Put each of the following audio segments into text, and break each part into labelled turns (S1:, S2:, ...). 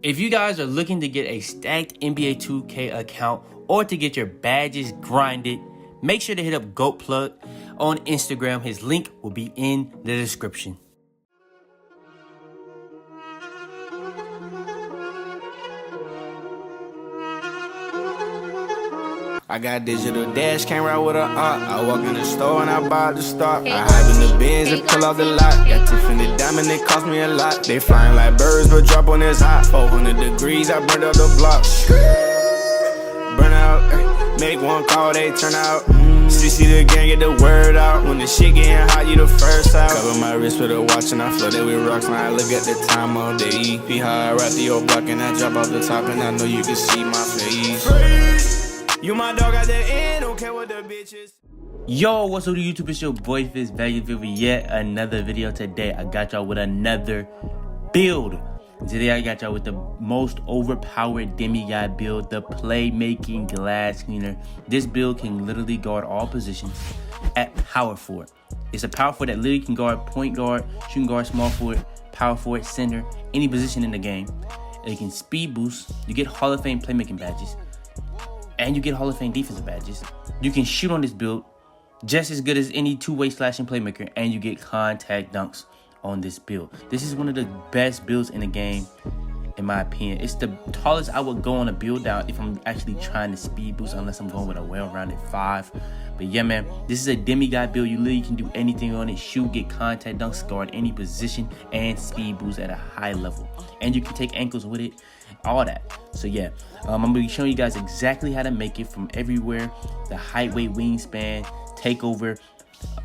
S1: If you guys are looking to get a stacked NBA 2K account or to get your badges grinded, make sure to hit up GoatPlug on Instagram. His link will be in the description.
S2: I got digital dash, can't ride with a op. I walk in the store and I buy the stock. I hide in the bins and pull out the lot. Got Tiffany diamond, it cost me a lot. They flying like birds, but drop on this hot. 400 degrees, I burned up the block. Burn out, make one call, they turn out. CC the gang, get the word out. When the shit getting hot, you the first out. Cover my wrist with a watch and I flooded with rocks. Now I look at the time all day. Be high, I ride the old block and I drop off the top. And I know you can see my face. You my dog at the end, don't care what the bitch is.
S1: Yo, what's up to YouTube? It's your boy Fizz back with yet another video. Today I got y'all with another build. Today I got y'all with the most overpowered demigod build, the Playmaking glass cleaner. This build can literally guard all positions at power forward. It's a power forward that literally can guard point guard, shooting guard, small forward, power forward, center, any position in the game. It can speed boost. You get Hall of Fame playmaking badges. And you get Hall of Fame defensive badges. You can shoot on this build just as good as any two-way slashing playmaker, and you get contact dunks on this build. This is one of the best builds in the game, in my opinion. It's the tallest I would go on a build down if I'm actually trying to speed boost, unless I'm going with a well-rounded 5. But yeah, man, this is a demigod build. You literally can do anything on it. Shoot, get contact dunks, guard any position, and speed boost at a high level. And you can take ankles with it, all that. So yeah, I'm gonna be showing you guys exactly how to make it from everywhere: the height, weight, wingspan, takeover,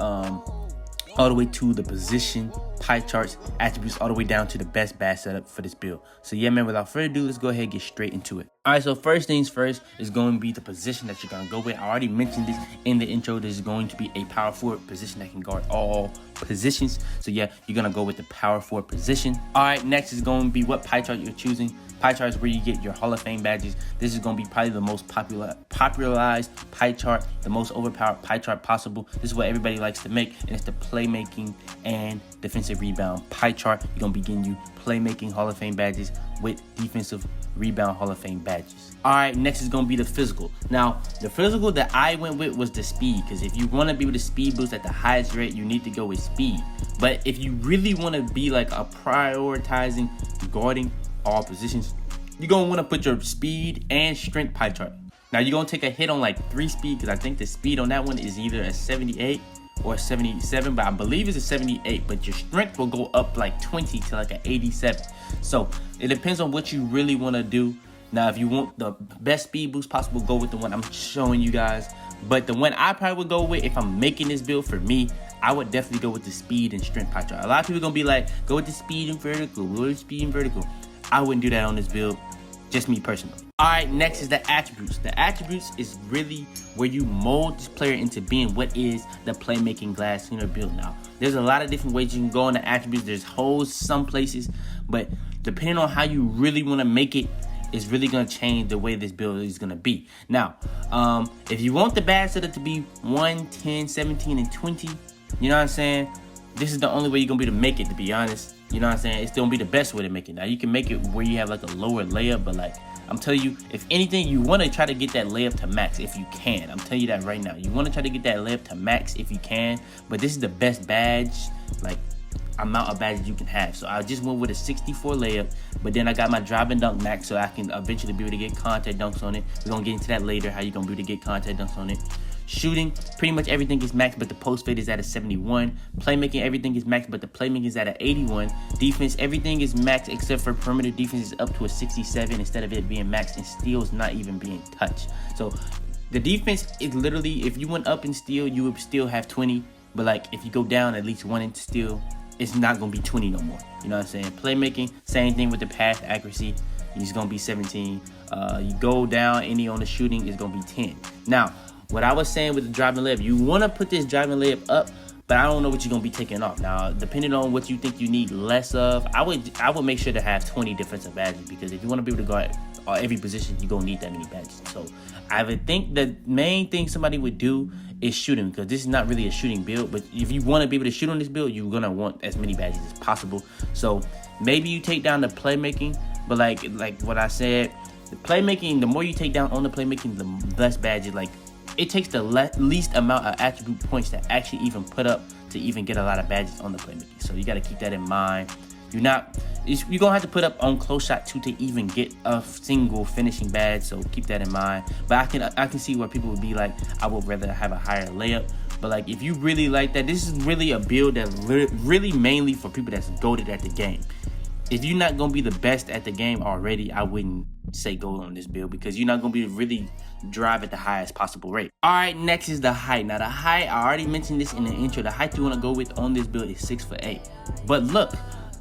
S1: all the way to the position, pie charts, attributes, all the way down to the best badge setup for this build. So yeah, man, without further ado, let's go ahead and get straight into it. All right, so first things first is going to be the position that you're going to go with. I already mentioned this in the intro. This is going to be a power forward position that can guard all positions. So yeah, you're going to go with the power forward position. All right, next is going to be what pie chart you're choosing. Pie chart is where you get your Hall of Fame badges. This is going to be probably the most popularized pie chart, the most overpowered pie chart possible. This is what everybody likes to make, and it's the Playmaking and defensive rebound pie chart. You're going to be getting you Playmaking Hall of Fame badges with defensive rebound Hall of Fame badges. All right, next is going to be the physical. Now, the physical that I went with was the speed, because if you want to be able to speed boost at the highest rate, you need to go with speed. But if you really want to be like a prioritizing guarding all positions, you're going to want to put your speed and strength pie chart. Now, you're going to take a hit on like 3 speed, because I think the speed on that one is either a 78 or 77, but I believe it's a 78, but your strength will go up like 20 to like an 87. So it depends on what you really want to do. Now, if you want the best speed boost possible, go with the one I'm showing you guys. But the one I probably would go with, if I'm making this build for me, I would definitely go with the speed and strength pie chart. A lot of people are going to be like, go with the speed and vertical, go with the speed and vertical. I wouldn't do that on this build, just me personally. All right, next is the attributes. The attributes is really where you mold this player into being what is the Playmaking glass cleaner build. Now, there's a lot of different ways you can go on the attributes. There's holes some places, but depending on how you really want to make it, is really going to change the way this build is going to be. Now, if you want the badge setup to be 1, 10, 17, and 20, you know what I'm saying? This is the only way you're going to be able to make it, to be honest. You know what I'm saying? It's going to be the best way to make it. Now, you can make it where you have like a lower layup, but like, I'm telling you, if anything, you want to try to get that layup to max if you can. I'm telling you that right now. You want to try to get that layup to max if you can, but this is the best badge, like, amount of badges you can have. So I just went with a 64 layup, but then I got my drive and dunk max, so I can eventually be able to get contact dunks on it. We're going to get into that later, how you're going to be able to get contact dunks on it. Shooting, pretty much everything is maxed, but the post fade is at a 71. Playmaking, everything is maxed, but the playmaking is at an 81. Defense, everything is maxed except for perimeter defense is up to a 67 instead of it being maxed, and steals not even being touched. So the defense is literally, if you went up in steal, you would still have 20, but like if you go down at least 1 in steal, it's not gonna be 20 no more. You know what I'm saying? Playmaking, same thing with the pass accuracy. It's gonna be 17. You go down any on the shooting, it's gonna be 10. Now, what I was saying with the driving layup, you want to put this driving layup up, but I don't know what you're going to be taking off. Now, depending on what you think you need less of, I would make sure to have 20 defensive badges, because if you want to be able to guard every position, you're going to need that many badges. So I would think the main thing somebody would do is shooting, because this is not really a shooting build, but if you want to be able to shoot on this build, you're going to want as many badges as possible. So maybe you take down the playmaking, But like what I said, the playmaking, the more you take down on the playmaking, the less badges. Like, it takes the least amount of attribute points to actually even put up to even get a lot of badges on the playmaking. So you got to keep that in mind. You're gonna have to put up on close shot too to even get a single finishing badge. So keep that in mind. But I can see where people would be like, I would rather have a higher layup. But like, if you really like that, this is really a build that's really mainly for people that's goated at the game. If you're not gonna be the best at the game already, I wouldn't say go on this build, because you're not gonna be really drive at the highest possible rate. All right, next is the height. Now the height, I already mentioned this in the intro. The height you want to go with on this build is 6'8". But look,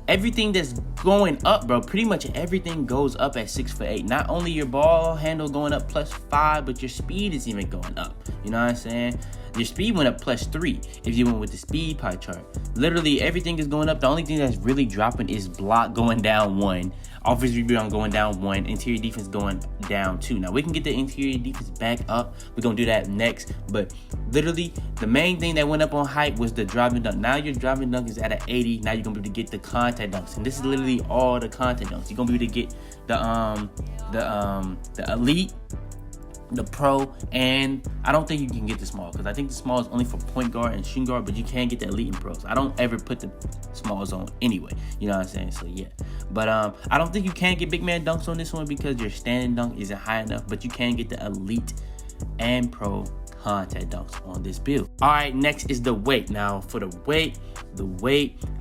S1: everything that's going up, bro, pretty much everything goes up at 6'8". Not only your ball handle going up +5, but your speed is even going up. You know what I'm saying? Your speed went up +3 if you went with the speed pie chart. Literally everything is going up. The only thing that's really dropping is block going down 1, offensive rebound going down 1, interior defense going down 2. Now we can get the interior defense back up. We're gonna do that next. But literally the main thing that went up on height was the driving dunk. Now your driving dunk is at an 80. Now you're gonna be able to get the contact dunks, and this is literally all the contact dunks. You're gonna be able to get the elite, the pro, and I don't think you can get the small, because I think the small is only for point guard and shooting guard, but you can get the elite and pros. I don't ever put the smalls on anyway, you know what I'm saying? So yeah, but I don't think you can get big man dunks on this one because your standing dunk isn't high enough, but you can get the elite and pro contact dunks on this build. All right, next is the weight. Now for the weight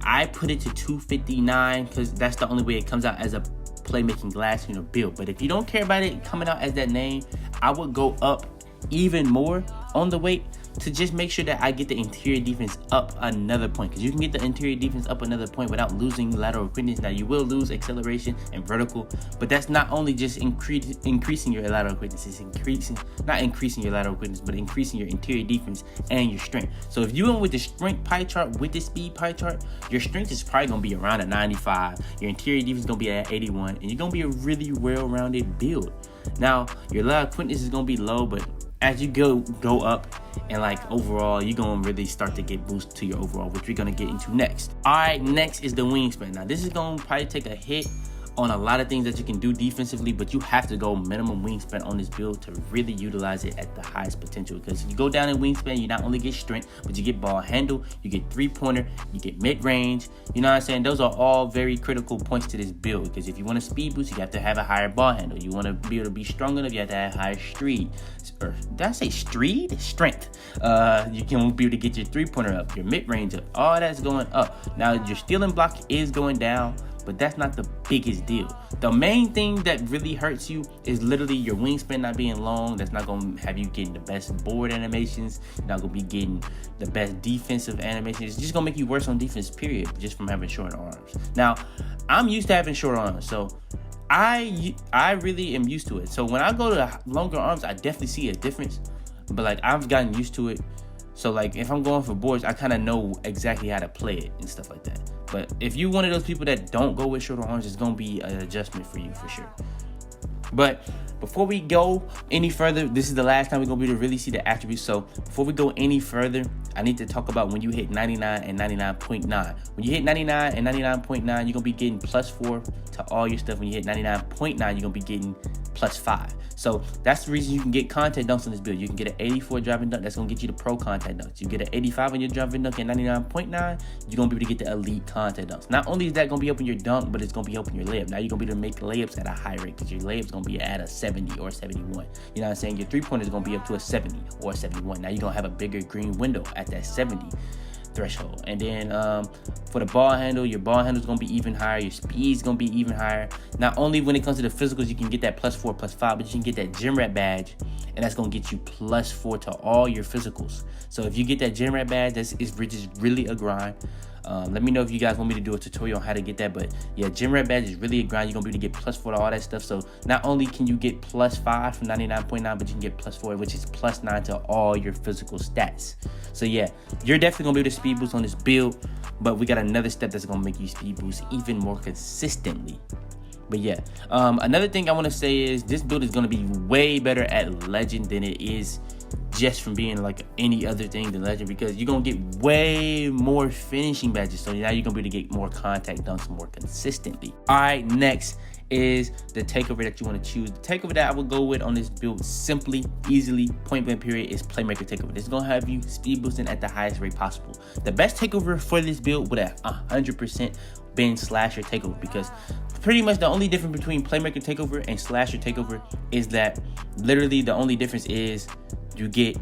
S1: I put it to 259 because that's the only way it comes out as a playmaking glass unit build. But if you don't care about it coming out as that name, I would go up even more on the weight to just make sure that I get the interior defense up another point, because you can get the interior defense up another point without losing lateral quickness. Now you will lose acceleration and vertical, but that's not only just increasing your lateral quickness, it's not increasing your lateral quickness, but increasing your interior defense and your strength. So if you went with the strength pie chart with the speed pie chart, your strength is probably gonna be around a 95, your interior defense is gonna be at 81, and you're gonna be a really well-rounded build. Now your lateral quickness is gonna be low, but as you go up, and like overall, you're gonna really start to get boost to your overall, which we're gonna get into next. All right, next is the wingspan. Now this is gonna probably take a hit on a lot of things that you can do defensively, but you have to go minimum wingspan on this build to really utilize it at the highest potential. Because if you go down in wingspan, you not only get strength, but you get ball handle, you get three-pointer, you get mid-range. You know what I'm saying? Those are all very critical points to this build, because if you want a speed boost, you have to have a higher ball handle. You want to be able to be strong enough, you have to have higher street. Or did I say street? Strength. You can be able to get your three-pointer up, your mid-range up. All that's going up. Now your stealing block is going down, but that's not the biggest deal. The main thing that really hurts you is literally your wingspan not being long. That's not going to have you getting the best board animations. You're not going to be getting the best defensive animations. It's just going to make you worse on defense, period, just from having short arms. Now, I'm used to having short arms, so I really am used to it. So when I go to longer arms, I definitely see a difference. But like, I've gotten used to it. So like, if I'm going for boards, I kind of know exactly how to play it and stuff like that. But if you're one of those people that don't go with shorter arms, it's going to be an adjustment for you for sure. But before we go any further, this is the last time we're going to be able to really see the attributes. So before we go any further, I need to talk about when you hit 99 and 99.9. When you hit 99 and 99.9, you're going to be getting +4 to all your stuff. When you hit 99.9, you're going to be getting +5. So that's the reason you can get contact dunks on this build. You can get an 84 driving dunk. That's going to get you the pro contact dunks. You get an 85 on your driving dunk and 99.9, you're going to be able to get the elite contact dunks. Not only is that going to be helping your dunk, but it's going to be helping your layup. Now you're going to be able to make layups at a high rate, because your layup's going to be at a 70 or 71. You know what I'm saying? Your three-pointer is going to be up to a 70 or 71. Now you're going to have a bigger green window at that 70 threshold. And then for the ball handle, your ball handle is going to be even higher. Your speed is going to be even higher. Not only when it comes to the physicals, you can get that +4, +5, but you can get that gym rat badge, and that's going to get you +4 to all your physicals. So if you get that gym rat badge, it's really a grind. Let me know if you guys want me to do a tutorial on how to get that. But yeah, gym rat badge is really a grind. You're gonna be able to get +4 to all that stuff. So not only can you get +5 from 99.9, but you can get +4, which is +9 to all your physical stats. So yeah, you're definitely gonna be able to speed boost on this build, but we got another step that's gonna make you speed boost even more consistently. But yeah, another thing I want to say is this build is gonna be way better at legend than it is just from being like any other thing than legend, because you're gonna get way more finishing badges. So now you're gonna be able to get more contact dunks more consistently. All right, next is the takeover that you want to choose. The takeover that I would go with on this build, simply, easily, point blank period, is Playmaker takeover. This is going to have you speed boosting at the highest rate possible. The best takeover for this build would have 100% been slasher takeover, because pretty much the only difference between Playmaker takeover and slasher takeover is that literally the only difference is you get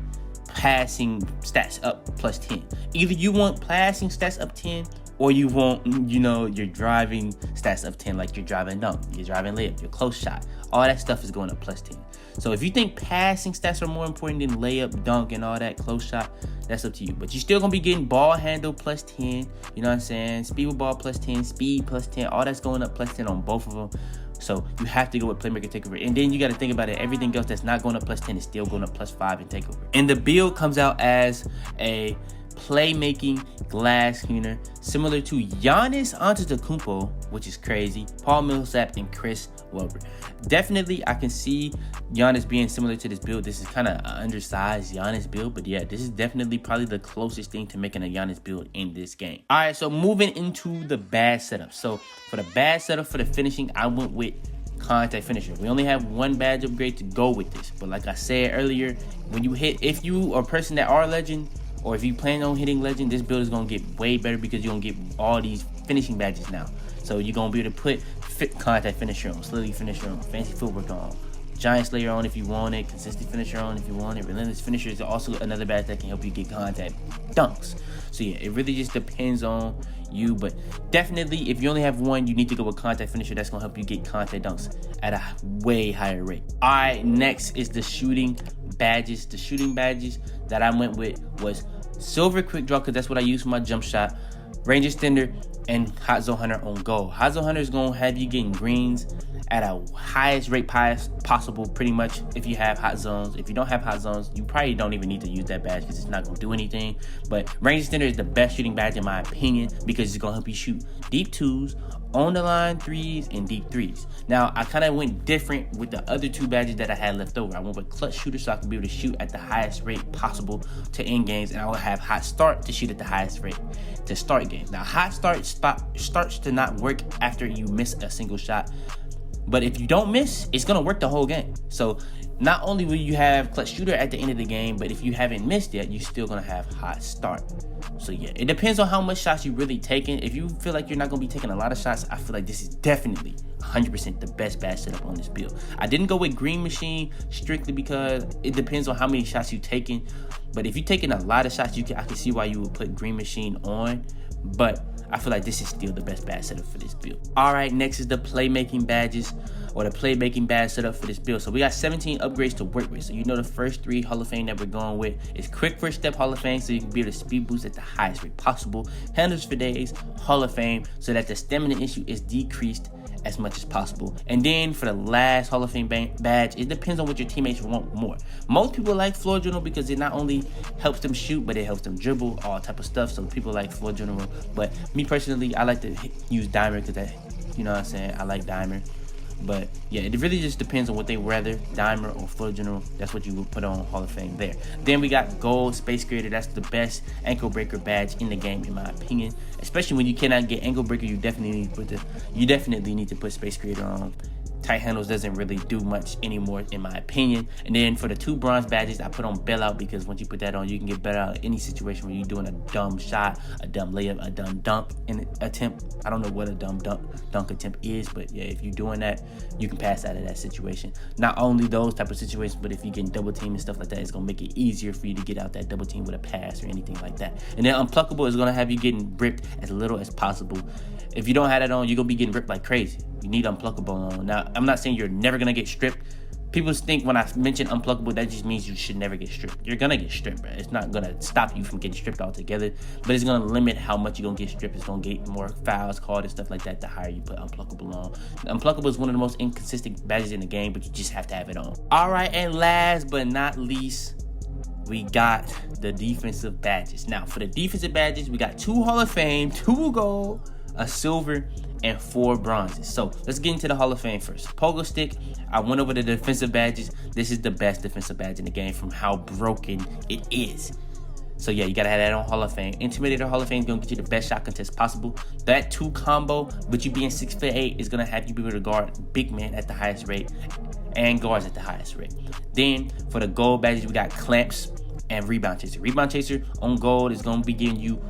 S1: passing stats up plus 10. Either you want passing stats up 10, or you want, you know, your driving stats up 10, like you're driving dunk, you're driving layup, your close shot. All that stuff is going up plus 10. So if you think passing stats are more important than layup, dunk, and all that close shot, that's up to you. But you're still going to be getting ball handle plus 10, you know what I'm saying? Speed with ball plus 10, speed plus 10, all that's going up plus 10 on both of them. So you have to go with Playmaker takeover. And then you got to think about it. Everything else that's not going up plus 10 is still going up plus 5 in takeover. And the build comes out as a playmaking glass cleaner, similar to Giannis Antetokounmpo, which is crazy, Paul Millsap, and Chris Webber. Definitely, I can see Giannis being similar to this build. This is kind of an undersized Giannis build, but yeah, this is definitely probably the closest thing to making a Giannis build in this game. All right, so moving into the bad setup. So for the bad setup for the finishing, I went with contact finisher. We only have one badge upgrade to go with this, but like I said earlier, when you hit, if you are a person that are legend, or if you plan on hitting legend, this build is going to get way better because you're going to get all these finishing badges now. So you're going to be able to put contact finisher on, slowly finisher on, fancy footwork on, giant slayer on if you want it, consistent finisher on if you want it, relentless finisher is also another badge that can help you get contact dunks. So yeah, it really just depends on you, but definitely if you only have one, you need to go with contact finisher. That's going to help you get contact dunks at a way higher rate. All right, next is the shooting badges. The shooting badges that I went with was silver quick draw, because that's what I use for my jump shot, range extender, and hot zone hunter on goal. Hot zone hunter is going to have you getting greens at a highest rate possible, pretty much, if you have hot zones. If you don't have hot zones, you probably don't even need to use that badge because it's not going to do anything. But range extender is the best shooting badge in my opinion, because it's going to help you shoot deep twos, on the line threes, and deep threes. Now I kind of went different with the other two badges that I had left over. I went with clutch shooter, so I can be able to shoot at the highest rate possible to end games, and I will have hot start to shoot at the highest rate to start games. Now hot start starts to not work after you miss a single shot, but if you don't miss, it's gonna work the whole game. So not only will you have clutch shooter at the end of the game, but if you haven't missed yet, you're still gonna have hot start. So yeah, it depends on how much shots you really taking. If you feel like you're not gonna be taking a lot of shots, I feel like this is definitely 100% the best badge setup on this build. I didn't go with green machine strictly because it depends on how many shots you're taking. But if you're taking a lot of shots, I can see why you would put green machine on. But I feel like this is still the best badge setup for this build. All right, next is the playmaking badges, or the playmaking badge setup for this build. So we got 17 upgrades to work with. So you know the first 3 Hall of Fame that we're going with is quick first step Hall of Fame, so you can be able to speed boost at the highest rate possible. Handles for days Hall of Fame, so that the stamina issue is decreased as much as possible. And then for the last Hall of Fame badge, it depends on what your teammates want more. Most people like floor general because it not only helps them shoot, but it helps them dribble, all type of stuff. So people like floor general, but me personally, I like to use dimer because you know what I'm saying, I like dimer. But yeah, it really just depends on what they rather, dimer or floor general. That's what you would put on Hall of Fame there. Then we got gold space creator. That's the best ankle breaker badge in the game, in my opinion. Especially when you cannot get ankle breaker, you definitely need to put space creator on. Tight handles doesn't really do much anymore, in my opinion. And then for the 2 bronze badges, I put on bailout, because once you put that on, you can get better out of any situation where you're doing a dumb shot, a dumb layup, a dumb dunk in attempt. I don't know what a dumb dunk attempt is, but yeah, if you're doing that, you can pass out of that situation. Not only those type of situations, but if you get double team and stuff like that, it's gonna make it easier for you to get out that double team with a pass or anything like that. And then unpluckable is gonna have you getting ripped as little as possible. If you don't have that on, you're gonna be getting ripped like crazy. You need unpluckable on. Now, I'm not saying you're never gonna get stripped. People think when I mention unpluckable, that just means you should never get stripped. You're gonna get stripped, bro. It's not gonna stop you from getting stripped altogether, but it's gonna limit how much you're gonna get stripped. It's gonna get more fouls called and stuff like that the higher you put unpluckable on. Unpluckable is one of the most inconsistent badges in the game, but you just have to have it on. All right, and last but not least, we got the defensive badges. Now, for the defensive badges, we got 2 Hall of Fame, 2 gold, a silver, and 4 bronzes. So let's get into the Hall of Fame first. Pogo stick, I went over the defensive badges. This is the best defensive badge in the game from how broken it is. So yeah, you gotta have that on Hall of Fame. Intimidator Hall of Fame is gonna get you the best shot contest possible. That 2 combo, with you being 6'8", is gonna have you be able to guard big men at the highest rate and guards at the highest rate. Then for the gold badges, we got clamps and rebound chaser. Rebound chaser on gold is gonna be giving you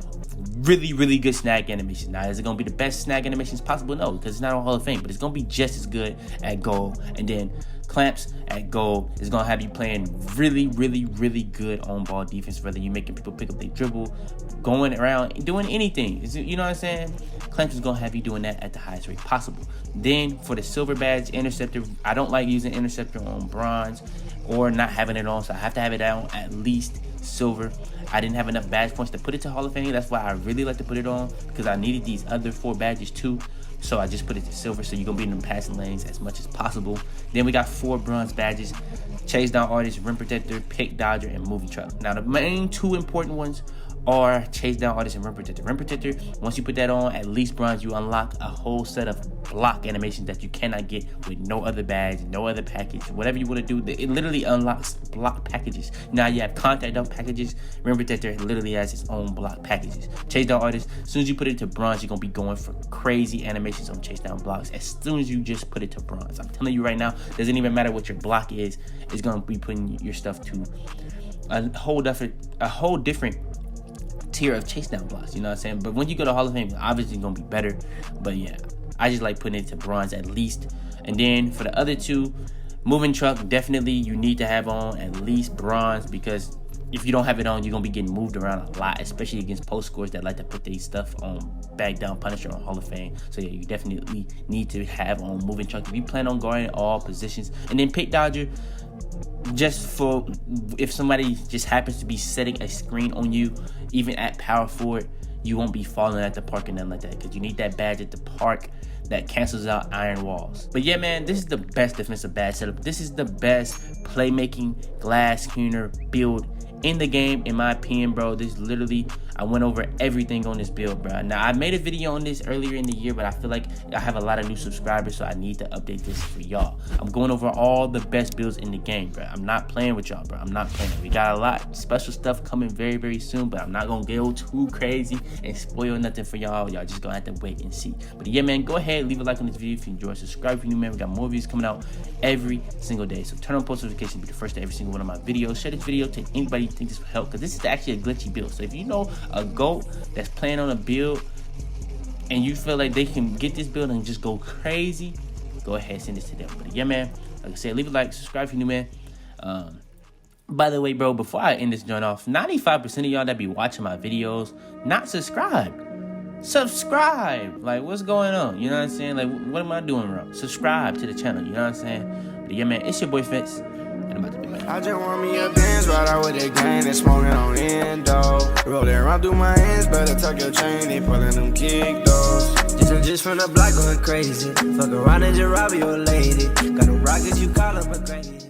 S1: really good snag animations. Now, is it gonna be the best snag animations possible? No, because it's not on Hall of Fame, but it's gonna be just as good at gold. And then clamps at gold is gonna have you playing really good on ball defense, whether you're making people pick up their dribble, going around, doing anything. You know what I'm saying? Clamps is gonna have you doing that at the highest rate possible. Then for the silver badge, interceptor, I don't like using interceptor on bronze or not having it on, so I have to have it on at least silver. I didn't have enough badge points to put it to Hall of Fame. That's why I really like to put it on, because I needed these other 4 badges too. So I just put it to silver, so you're gonna be in the passing lanes as much as possible. Then we got 4 bronze badges: chase down artist, rim protector, pick dodger, and moving truck. Now the main 2 important ones are chase down artist and rim protector. Rim protector, once you put that on, at least bronze, you unlock a whole set of block animations that you cannot get with no other badge, no other package, whatever you want to do. It literally unlocks block packages. Now you have contact up packages. Rim protector literally has its own block packages. Chase down artist, as soon as you put it to bronze, you're gonna be going for crazy animations on chase down blocks as soon as you just put it to bronze. I'm telling you right now, doesn't even matter what your block is, it's gonna be putting your stuff to a whole different tier of chase down blocks, you know what I'm saying? But when you go to Hall of Fame, obviously it's gonna be better. But yeah, I just like putting it to bronze at least. And then for the other 2, moving truck, definitely you need to have on at least bronze, because if you don't have it on, you're gonna be getting moved around a lot, especially against post scores that like to put their stuff on back down Punisher on Hall of Fame. So yeah, you definitely need to have on moving truck if you plan on guarding all positions. And then pick dodger, just for if somebody just happens to be setting a screen on you, even at power forward, you won't be falling at the park and nothing like that, because you need that badge at the park that cancels out iron walls. But yeah, man, this is the best defensive badge setup. This is the best playmaking glass cleaner build in the game, in my opinion, bro. This literally, I went over everything on this build, bro. Now, I made a video on this earlier in the year, but I feel like I have a lot of new subscribers, so I need to update this for y'all. I'm going over all the best builds in the game, bro. I'm not playing with y'all, bro. I'm not playing. We got a lot special stuff coming very soon, but I'm not gonna go too crazy and spoil nothing for y'all. Y'all just gonna have to wait and see. But yeah, man, go ahead, leave a like on this video if you enjoyed. Subscribe if you're new, man. We got more videos coming out every single day, so turn on post notifications to be the first to every single one of my videos. Share this video to anybody you think this will help, because this is actually a glitchy build. So if you know a GOAT that's playing on a build and you feel like they can get this build and just go crazy, go ahead and send this to them. But yeah, man, like I said, leave a like, subscribe if you're new, man. By the way, bro, before I end this joint off, 95% of y'all that be watching my videos not subscribed. Subscribe. Like, what's going on? You know what I'm saying? Like, what am I doing wrong? Subscribe to the channel. You know what I'm saying? But yeah, man, it's your boy Fitz, and I'm about to be back.
S2: I just want me a Benz, right out with the gang, they smoking on endo. Rolling around through my hands, better tuck your chain, they pulling them kick doors.
S3: Just from the block going crazy. Fuck around and just rob your lady. Got them rockets, you call up a crazy.